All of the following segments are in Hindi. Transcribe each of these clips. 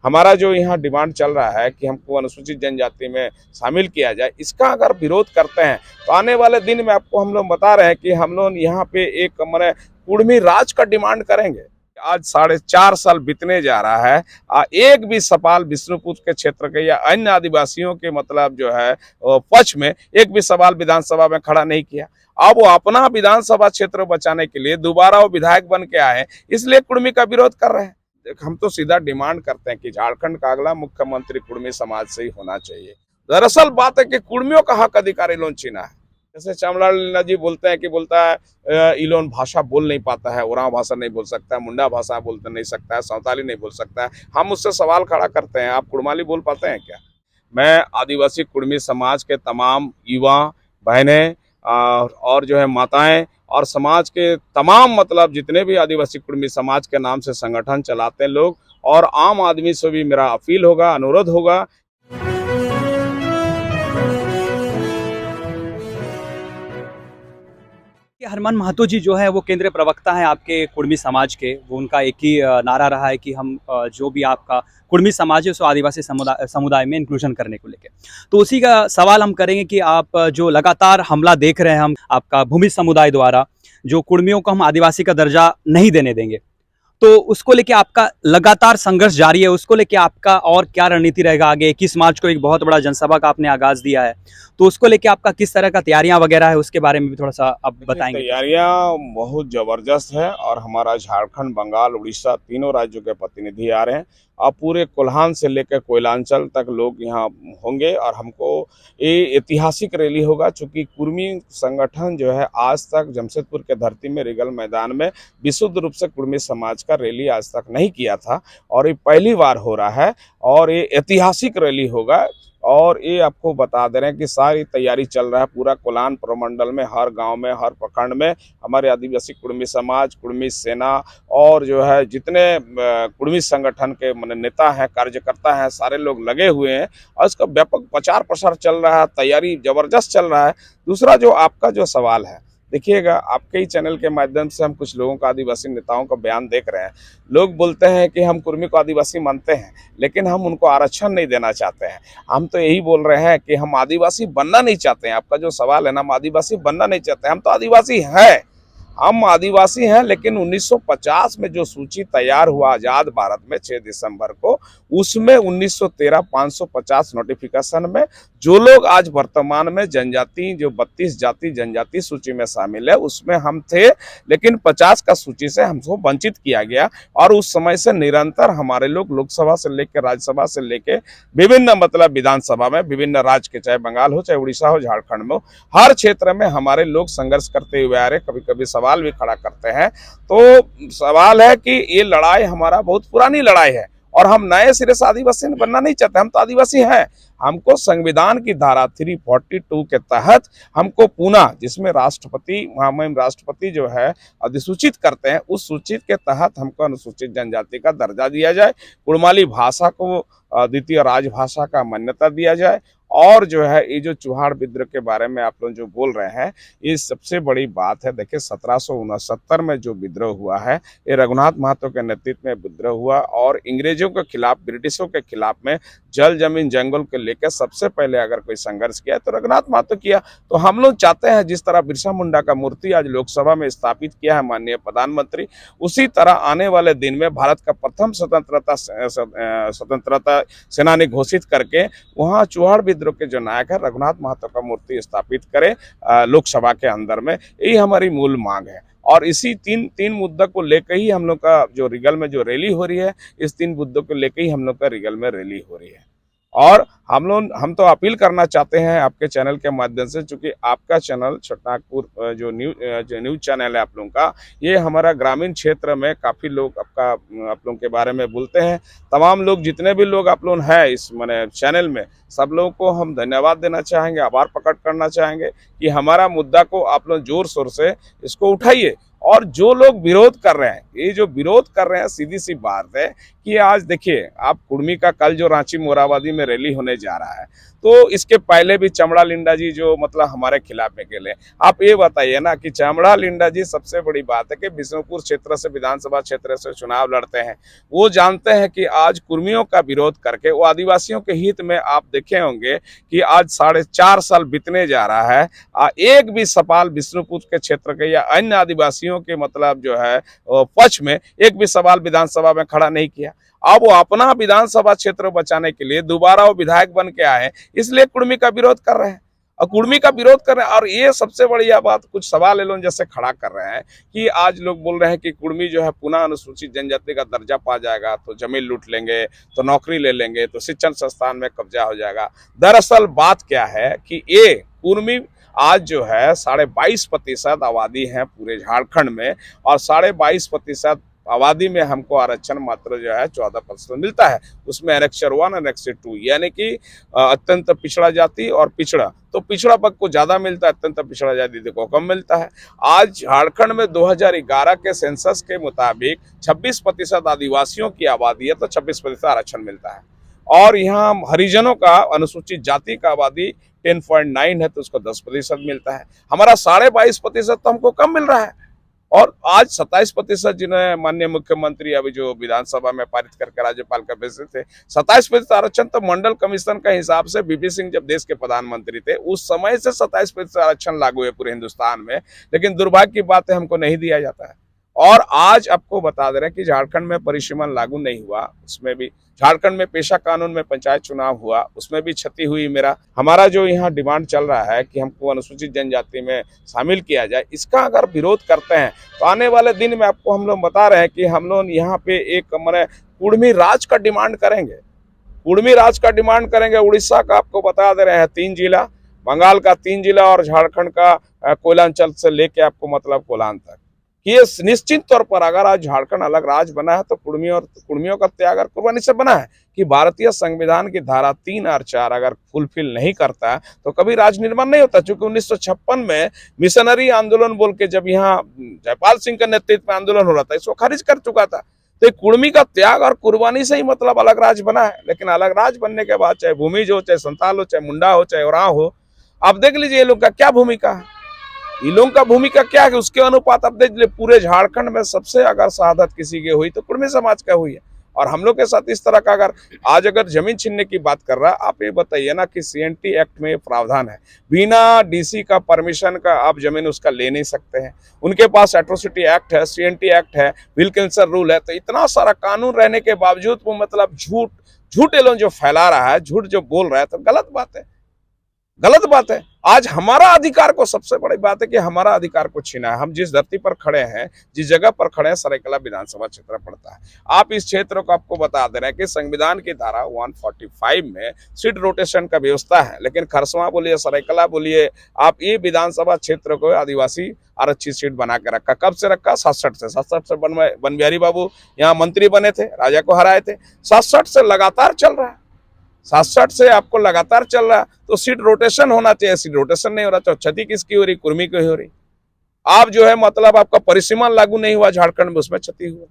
हमारा जो यहाँ डिमांड चल रहा है कि हमको अनुसूचित जनजाति में शामिल किया जाए, इसका अगर विरोध करते हैं तो आने वाले दिन में आपको हम लोग बता रहे हैं कि हम लोग यहाँ पे एक माने कुर्मी राज का डिमांड करेंगे। आज 4.5 साल बीतने जा रहा है, एक भी सवाल विष्णुपुर के क्षेत्र के या अन्य आदिवासियों के मतलब जो है पक्ष में एक भी सवाल विधानसभा में खड़ा नहीं किया। अब वो अपना विधानसभा क्षेत्र बचाने के लिए दोबारा वो विधायक बन के आए, इसलिए कुर्मी का विरोध कर रहे हैं। हम तो सीधा डिमांड करते हैं कि झारखंड का अगला मुख्यमंत्री कुर्मी समाज से ही होना चाहिए। दरअसल बात है कि कुर्मियों का हक अधिकार इन लोग छीना है। जैसे चामलाल जी बोलते हैं कि बोलता है इलोन भाषा बोल नहीं पाता है, उरांव भाषा नहीं बोल सकता है, मुंडा भाषा बोलते नहीं सकता है, संताली नहीं बोल सकता है। हम उससे सवाल खड़ा करते हैं, आप कुड़माली बोल पाते हैं क्या? मैं आदिवासी कुर्मी समाज के तमाम युवा बहनें और जो है माताएं और समाज के तमाम मतलब जितने भी आदिवासी कुर्मी समाज के नाम से संगठन चलाते हैं लोग, और आम आदमी से भी मेरा अपील होगा, अनुरोध होगा। हरमान महतो जी जो है वो केंद्रीय प्रवक्ता हैं आपके कुर्मी समाज के। वो उनका एक ही नारा रहा है कि हम जो भी आपका कुर्मी समाज है उसको आदिवासी समुदाय में इंक्लूजन करने को लेके। तो उसी का सवाल हम करेंगे कि आप जो लगातार हमला देख रहे हैं हम आपका भूमि समुदाय द्वारा, जो कुर्मियों को हम आदिवासी का दर्जा नहीं देने देंगे, तो उसको लेके आपका लगातार संघर्ष जारी है। उसको लेके आपका और क्या रणनीति रहेगा आगे? 21 मार्च को एक बहुत बड़ा जनसभा का आपने आगाज दिया है, तो उसको लेके आपका किस तरह का तैयारियां वगैरह है, उसके बारे में भी थोड़ा सा आप बताएंगे? तैयारियां बहुत जबरदस्त है और हमारा झारखंड, बंगाल, उड़ीसा तीनों राज्यों के प्रतिनिधि आ रहे हैं। अब पूरे कोल्हान से लेकर कोयलांचल तक लोग यहाँ होंगे और हमको ये ऐतिहासिक रैली होगा, चूंकि कुर्मी संगठन जो है आज तक जमशेदपुर के धरती में रिगल मैदान में विशुद्ध रूप से कुर्मी समाज का रैली आज तक नहीं किया था, और ये पहली बार हो रहा है और ये ऐतिहासिक रैली होगा। और ये आपको बता दे रहे हैं कि सारी तैयारी चल रहा है पूरा कोल्हान प्रमंडल में, हर गांव में, हर प्रखंड में हमारे आदिवासी कुर्मी समाज, कुर्मी सेना और जो है जितने कुर्मी संगठन के नेता हैं, कार्यकर्ता हैं, सारे लोग लगे हुए हैं और इसका व्यापक प्रचार प्रसार चल रहा है, तैयारी जबरदस्त चल रहा है। दूसरा जो आपका जो सवाल है, देखिएगा आपके ही चैनल के माध्यम से हम कुछ लोगों का, आदिवासी नेताओं का बयान देख रहे हैं। लोग बोलते हैं कि हम कुर्मी को आदिवासी मानते हैं लेकिन हम उनको आरक्षण नहीं देना चाहते हैं। हम तो यही बोल रहे हैं कि हम आदिवासी बनना नहीं चाहते हैं। आपका जो सवाल है ना, हम आदिवासी बनना नहीं चाहते, हम तो आदिवासी हैं। हम आदिवासी हैं, लेकिन 1950 में जो सूची तैयार हुआ आज़ाद भारत में 6 दिसंबर को, उसमें 1913 550 नोटिफिकेशन में जो लोग आज वर्तमान में जनजाति, जो 32 जाति जनजाति सूची में शामिल है, उसमें हम थे, लेकिन 50 का सूची से हमको वंचित किया गया। और उस समय से निरंतर हमारे लोग लोकसभा से लेकर राज्यसभा से लेकर विभिन्न मतलब विधानसभा में, विभिन्न राज्य के, चाहे बंगाल हो, चाहे उड़ीसा हो, झारखंड में हो, हर क्षेत्र में हमारे लोग संघर्ष करते हुए आ रहे। कभी कभी सवाल भी खड़ा करते हैं। तो सवाल है कि ये लड़ाई हमारा बहुत पुरानी लड़ाई है और हम नए सिरे से आदिवासी बनना नहीं चाहते। हम तो आदिवासी हैं। हमको संविधान की धारा 342 के तहत हमको पुनः, जिसमें राष्ट्रपति जो है अधिसूचित करते हैं, उस सूचित के तहत हमको अनुसूचित जनजाति का दर्जा दिया जाए, कुड़माली भाषा को द्वितीय राजभाषा का मान्यता दिया जाए। और जो है ये जो चुहाड़ विद्रोह के बारे में आप लोग जो बोल रहे हैं, ये सबसे बड़ी बात है। देखिए 1769 में जो विद्रोह हुआ है, ये रघुनाथ महतो के नेतृत्व में विद्रोह हुआ और अंग्रेजों के खिलाफ, ब्रिटिशों के खिलाफ में जल जमीन जंगल को लेकर सबसे पहले अगर कोई संघर्ष किया तो रघुनाथ महतो किया। तो हम लोग चाहते हैं जिस तरह बिरसा मुंडा का मूर्ति आज लोकसभा में स्थापित किया है माननीय प्रधानमंत्री, उसी तरह आने वाले दिन में भारत का प्रथम स्वतंत्रता सेनानी घोषित करके वहाँ चुहाड़ विद्रोह के जो नायक है रघुनाथ महतो का मूर्ति स्थापित करें लोकसभा के अंदर में। यही हमारी मूल मांग है। और इसी तीन मुद्दों को लेकर ही हम लोग का जो रिगल में जो रैली हो रही है, इस 3 मुद्दों को लेकर ही हम लोग का रिगल में रैली हो रही है। और हम तो अपील करना चाहते हैं आपके चैनल के माध्यम से, चूंकि आपका चैनल छोटनागपुर जो न्यूज चैनल है आप लोगों का, ये हमारा ग्रामीण क्षेत्र में काफ़ी लोग आप लोगों के बारे में बोलते हैं। तमाम लोग, जितने भी लोग आप लोग हैं इस चैनल में, सब लोगों को हम धन्यवाद देना चाहेंगे, आभार प्रकट करना चाहेंगे कि हमारा मुद्दा को आप लोग जोर शोर से इसको उठाइए और जो लोग विरोध कर रहे हैं, ये जो विरोध कर रहे हैं, सीधी सी बात है कि आज देखिए आप कुर्मी का कल जो रांची मोराबादी में रैली होने जा रहा है, तो इसके पहले भी चमड़ा लिंडा जी जो मतलब हमारे खिलाफ निकले। आप ये बताइए ना कि चमड़ा लिंडा जी, सबसे बड़ी बात है कि बिष्णुपुर क्षेत्र से, विधानसभा क्षेत्र से चुनाव लड़ते हैं। वो जानते हैं कि आज कुर्मियों का विरोध करके वो आदिवासियों के हित में, आप देखे होंगे कि आज 4.5 साल बीतने जा रहा है, एक भी सवाल बिष्णुपुर के क्षेत्र के या अन्य आदिवासियों के मतलब जो है पक्ष में एक भी सवाल विधानसभा में खड़ा नहीं किया। अब वो अपना विधानसभा क्षेत्र बचाने के लिए दोबारा वो विधायक बन के आए, इसलिए कुर्मी का विरोध कर रहे हैं और कुर्मी का विरोध कर रहे हैं। और ये सबसे बढ़िया बात, कुछ सवाल ये लोग जैसे खड़ा कर रहे हैं कि आज लोग बोल रहे हैं कि कुर्मी जो है पुनः अनुसूचित जनजाति का दर्जा पा जाएगा तो जमीन लूट लेंगे, तो नौकरी ले लेंगे, तो शिक्षण संस्थान में कब्जा हो जाएगा। दरअसल बात क्या है कि ये कुर्मी आज जो है 22.5% आबादी है पूरे झारखंड में, और 22.5% आबादी में हमको आरक्षण मात्र जो है 14% मिलता है। उसमें एनेक्चर 1 एनेक्चर 2 यानी कि अत्यंत पिछड़ा जाति और पिछड़ा, तो पिछड़ा वर्ग को ज्यादा मिलता है, अत्यंत पिछड़ा जाति को कम मिलता है। आज झारखंड में 2011 के सेंसस के मुताबिक 26% आदिवासियों की आबादी है, तो 26% आरक्षण मिलता है। और यहाँ हरिजनों का, अनुसूचित जाति का आबादी 10.9 है, तो उसको 10% मिलता है। हमारा 22.5% तो हमको कम मिल रहा है। और आज 27% जिन्हें माननीय मुख्यमंत्री अभी जो विधानसभा में पारित करके राज्यपाल का भेजे थे, 27% आरक्षण तो मंडल कमीशन का हिसाब से बीपी सिंह जब देश के प्रधानमंत्री थे उस समय से 27% आरक्षण लागू है पूरे हिंदुस्तान में, लेकिन दुर्भाग्य की बात है हमको नहीं दिया जाता है। और आज आपको बता दे रहे हैं कि झारखंड में परिसीमन लागू नहीं हुआ, उसमें भी झारखंड में पेशा कानून में पंचायत चुनाव हुआ, उसमें भी क्षति हुई। हमारा जो यहाँ डिमांड चल रहा है कि हमको अनुसूचित जनजाति में शामिल किया जाए, इसका अगर विरोध करते हैं तो आने वाले दिन में आपको हम लोग बता रहे हैं कि हम लोग यहाँ पे एक मैंने कुर्मी राज का डिमांड करेंगे, कुर्मी राज का डिमांड करेंगे। उड़ीसा का आपको बता दे रहे हैं 3 जिला, बंगाल का 3 जिला और झारखंड का कोयलांचल से लेके आपको मतलब कोलान तक, ये निश्चित तौर पर अगर आज झारखंड अलग राज्य बना है तो कुर्मियों का त्याग और कुर्बानी से बना है कि भारतीय संविधान की धारा 3 और 4 अगर फुलफिल नहीं करता है तो कभी राज्य निर्माण नहीं होता। चूंकि 1956 में मिशनरी आंदोलन बोल के जब यहाँ जयपाल सिंह के नेतृत्व में आंदोलन हो रहा था, इसको खारिज कर चुका था। तो कुर्मी का त्याग और कुर्बानी से ही मतलब अलग राज्य बना है। लेकिन अलग राज्य बनने के बाद चाहे भूमिज हो, चाहे संताल हो, चाहे मुंडा हो, चाहे ओराव हो, आप देख लीजिए ये लोग का क्या भूमिका है, इन लोगों का भूमिका क्या है, उसके अनुपात अब देख लीजिए पूरे झारखंड में सबसे अगर शहादत किसी की हुई तो कुर्मी समाज का हुई है। और हम लोग के साथ इस तरह का अगर जमीन छीनने की बात कर रहा है, आप ये बताइए ना कि सीएनटी एक्ट में प्रावधान है, बिना डीसी का परमिशन का आप जमीन उसका ले नहीं सकते हैं। उनके पास एट्रोसिटी एक्ट है, सीएनटी एक्ट है, विल कैंसर रूल है। तो इतना सारा कानून रहने के बावजूद वो मतलब झूठ एलों जो फैला रहा है, झूठ जो बोल रहा है, तो गलत बात है, गलत बात है। आज हमारा अधिकार को, सबसे बड़ी बात है कि हमारा अधिकार को छीना है। हम जिस धरती पर खड़े हैं, जिस जगह पर खड़े हैं, सरायकला विधानसभा क्षेत्र पड़ता है। आप इस क्षेत्र को आपको बता दे रहे हैं कि संविधान की धारा 145 में सीट रोटेशन का व्यवस्था है, लेकिन खरसवां बोलिए, सरायकला बोलिए, आप ये विधानसभा क्षेत्र को आदिवासी आरक्षित सीट बना के रखा। कब से रखा? 67 से बनबिहारी बाबू यहाँ मंत्री बने थे, राजा को हराए थे। 67 से लगातार चल रहा है, 67 से आपको लगातार चल रहा है। तो सीट रोटेशन होना चाहिए, सीट रोटेशन नहीं हो रहा, तो क्षति किसकी हो रही? कुर्मी की हो रही। आप जो है मतलब आपका परिसीमन लागू नहीं हुआ झारखंड में, उसमें क्षति हुआ।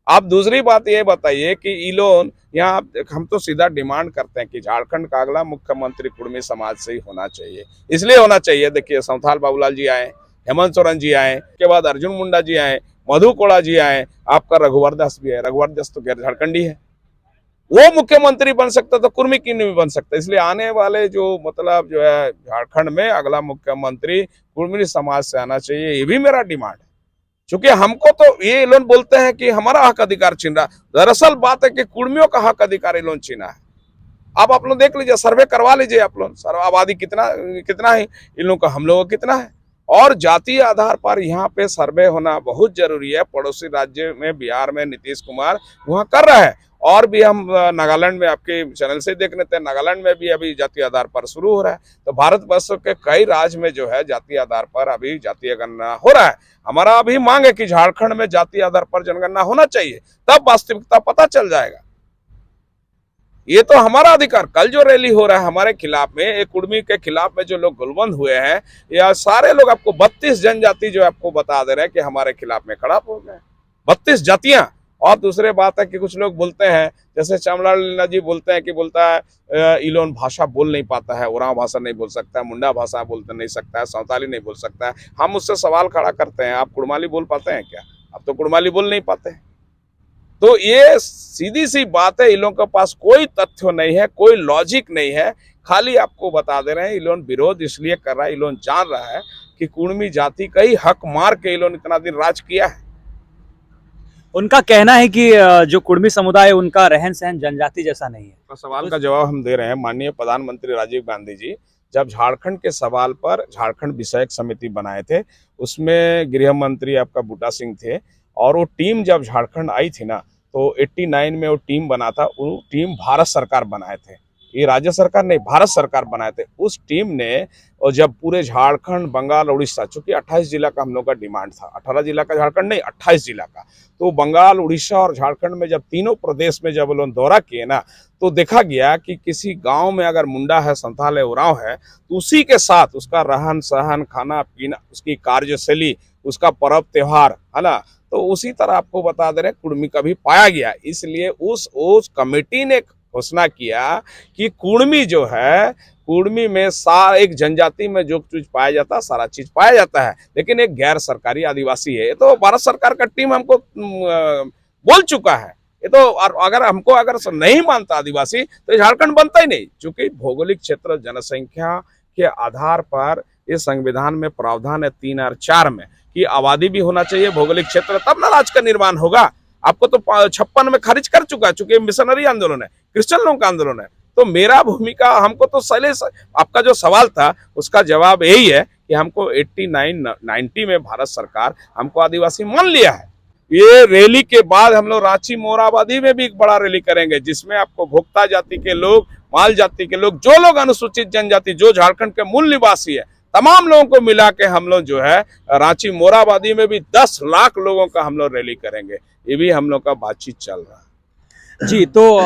आप दूसरी बात ये बताइए कि इलोन यहाँ, हम तो सीधा डिमांड करते हैं कि झारखंड का अगला मुख्यमंत्री कुर्मी समाज से ही होना चाहिए। इसलिए होना चाहिए, देखिए संथाल बाबूलाल जी आए, हेमंत सोरेन जी आए, के बाद अर्जुन मुंडा जी आए, मधु कोड़ा जी आए, आपका रघुवर दास भी है। रघुवर दास तो गैर झारखंडी है, वो मुख्यमंत्री बन सकता तो कुर्मी की नहीं बन सकता। इसलिए आने वाले जो मतलब जो है झारखंड में अगला मुख्यमंत्री कुर्मी समाज से आना चाहिए, ये भी मेरा डिमांड है। क्योंकि हमको तो ये लोग बोलते हैं कि हमारा हक अधिकार छीन रहा, दरअसल बात है कि कुर्मियों का हक अधिकार ये लोग छीना है। अब आप लोग देख लीजिए, सर्वे करवा लीजिए आप लोग, आबादी कितना है इन लोगों का, हम लोगों का कितना है। और जातीय आधार पर यहाँ पे सर्वे होना बहुत जरूरी है। पड़ोसी राज्य में बिहार में नीतीश कुमार वहाँ कर रहा है, और भी हम नागालैंड में आपके चैनल से देख लेते हैं, नागालैंड में भी अभी जातीय आधार पर शुरू हो रहा है। तो भारतवर्ष के कई राज्य में जो है जातीय आधार पर अभी जातीय गणना हो रहा है। हमारा अभी मांग है कि झारखंड में जातीय आधार पर जनगणना होना चाहिए, तब वास्तविकता पता चल जाएगा। ये तो हमारा अधिकार। कल जो रैली हो रहा है हमारे खिलाफ में, एक कुर्मी के खिलाफ में जो लोग गुलबंद हुए हैं, या सारे लोग आपको 32 जनजाति जो आपको बता दे रहे हैं कि हमारे खिलाफ में खड़ा हो गए, 32 जातियां। और दूसरे बात है कि कुछ लोग बोलते हैं, जैसे चामलाल जी बोलते हैं कि बोलता है इलोन भाषा बोल नहीं पाता है, उरांव भाषा नहीं बोल सकता है, मुंडा भाषा बोल नहीं सकता है, संताली नहीं बोल सकता है। हम उससे सवाल खड़ा करते हैं, आप कुड़माली बोल पाते हैं क्या? आप तो कुड़माली बोल नहीं पाते हैं। तो ये सीधी सी बात है, इन लोगों के पास कोई तथ्य नहीं है, कोई लॉजिक नहीं है, खाली आपको बता दे रहे हैं। इलोन विरोध इसलिए कर रहा है, इलोन जान रहा है कि कुर्मी जाति का ही हक मार के इलोन इतना दिन राज किया है। उनका कहना है कि जो कुर्मी समुदाय है उनका रहन सहन जनजाति जैसा नहीं है। तो सवाल का जवाब हम दे रहे हैं। माननीय प्रधानमंत्री राजीव गांधी जी जब झारखंड के सवाल पर झारखंड विषयक समिति बनाए थे, उसमें गृह मंत्री आपका बूटा सिंह थे, और वो टीम जब झारखंड आई थी ना, तो 89 में वो टीम बना था। वो टीम भारत सरकार बनाए थे, ये राज्य सरकार नहीं, भारत सरकार बनाए थे। उस टीम ने, और जब पूरे झारखंड, बंगाल, उड़ीसा, चूंकि 28 जिला का हम लोग का डिमांड था, 18 जिला का झारखंड नहीं, 28 जिला का, तो बंगाल, उड़ीसा और झारखंड में जब तीनों प्रदेश में जब लोग दौरा किए ना, तो देखा गया कि किसी गांव में अगर मुंडा है, संथाल है, उरांव है, तो उसी के साथ उसका रहन सहन, खाना पीना, उसकी कार्यशैली, उसका पर्व त्योहार, है ना, तो उसी तरह आपको बता दे रहे कुर्मी का भी पाया गया। इसलिए उस कमेटी ने घोषणा किया कि कुर्मी जो है, कुर्मी में सारा एक जनजाति में जो चीज पाया जाता है सारा चीज पाया जाता है, लेकिन एक गैर सरकारी आदिवासी है। ये तो भारत सरकार का टीम हमको बोल चुका है। ये तो अगर हमको अगर नहीं मानता आदिवासी तो झारखंड बनता ही नहीं। चूंकि भौगोलिक क्षेत्र, जनसंख्या के आधार पर ये संविधान में प्रावधान है 3 और 4 में कि आबादी भी होना चाहिए, भौगोलिक क्षेत्र, तब ना राज्य का निर्माण होगा। आपको तो 56 में खारिज कर चुका है, चूंकि मिशनरी आंदोलन है, क्रिश्चियन लोगों का आंदोलन है। तो मेरा भूमिका, हमको तो शैलेश, आपका जो सवाल था उसका जवाब यही है कि हमको 89-90 में भारत सरकार हमको आदिवासी मान लिया है। ये रैली के बाद हम लोग रांची मोराबादी में भी एक बड़ा रैली करेंगे, जिसमें आपको भोक्ता जाति के लोग, माल जाति के लोग, जो लोग अनुसूचित जनजाति, जो झारखंड के मूल निवासी है, तमाम लोगों को मिला के हम लोग जो है रांची मोराबादी में भी 10 लाख लोगों का हम लोग रैली करेंगे। ये भी हम लोग का बातचीत चल रहा है। जी, तो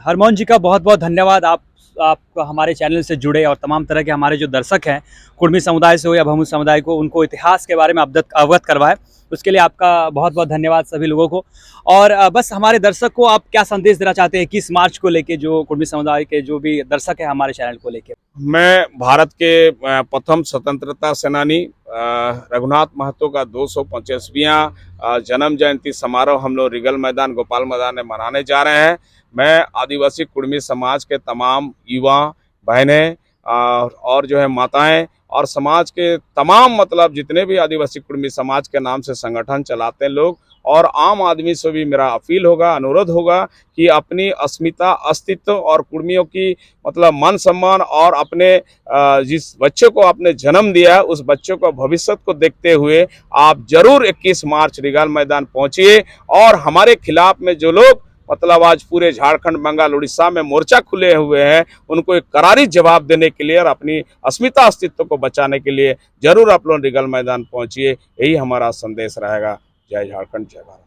हरमोहन जी का बहुत बहुत धन्यवाद। आप हमारे चैनल से जुड़े और तमाम तरह के हमारे जो दर्शक हैं, कुर्मी समुदाय से हो या भमू समुदाय को, उनको इतिहास के बारे में अवगत करवाए, उसके लिए आपका बहुत बहुत धन्यवाद सभी लोगों को। और बस हमारे दर्शक को आप क्या संदेश देना चाहते हैं 21 मार्च को लेके, जो कुर्मी समुदाय के जो भी दर्शक है हमारे चैनल को लेके? मैं भारत के प्रथम स्वतंत्रता सेनानी रघुनाथ महतो का 225वां जन्म जयंती समारोह हम लोग रिगल मैदान, गोपाल मैदान में मनाने जा रहे हैं। मैं आदिवासी कुर्मी समाज के तमाम युवा, बहनें और जो है माताएं, और समाज के तमाम मतलब जितने भी आदिवासी कुर्मी समाज के नाम से संगठन चलाते हैं लोग, और आम आदमी से भी मेरा अपील होगा, अनुरोध होगा कि अपनी अस्मिता, अस्तित्व और कुर्मियों की मतलब मान सम्मान, और अपने जिस बच्चे को आपने जन्म दिया उस बच्चे को भविष्य को देखते हुए आप जरूर 21 मार्च रिगल मैदान पहुंचिए। और हमारे खिलाफ में जो लोग मतलब आज पूरे झारखंड, बंगाल, उड़ीसा में मोर्चा खुले हुए हैं, उनको एक करारी जवाब देने के लिए और अपनी अस्मिता, अस्तित्व को बचाने के लिए जरूर आप लोग रिगल मैदान पहुंचिए। यही हमारा संदेश रहेगा। जय झारखंड, जय भारत।